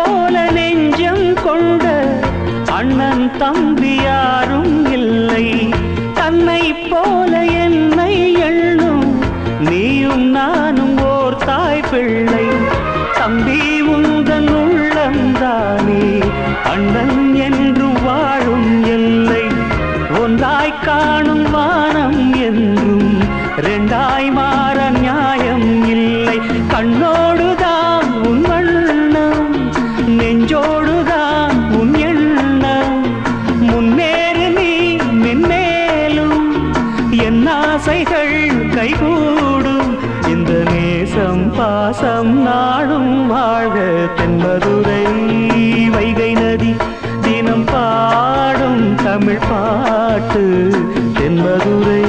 போல நெஞ்சம் கொண்ட அண்ணன் தம்பி யாரும் இல்லை. தன்னை போல என்னை எண்ணும் நீயும் நானும் ஓர் தாய் பிள்ளை. தம்பி உந்தன் உள்ளந்தானே அண்ணன் என்றும் வாழும் எல்லை. ஒன்றாய் காணும் வானம் என்றும் ரெண்டாய் மாற நியாயம் இல்லை. கண்ணோடுதான் உன் வண்ணம், நெஞ்சோடுதான் உன் எண்ணம். முன்னேறு நீ மென்மேலும், என் ஆசைகள் கைகூடும். இந்த நேசம் பாசம் நாடும் வாழ்க. தென்மதுரை வைகை நதி தினம் பாடும் தமிழ் பாட்டு. தென்மதுரை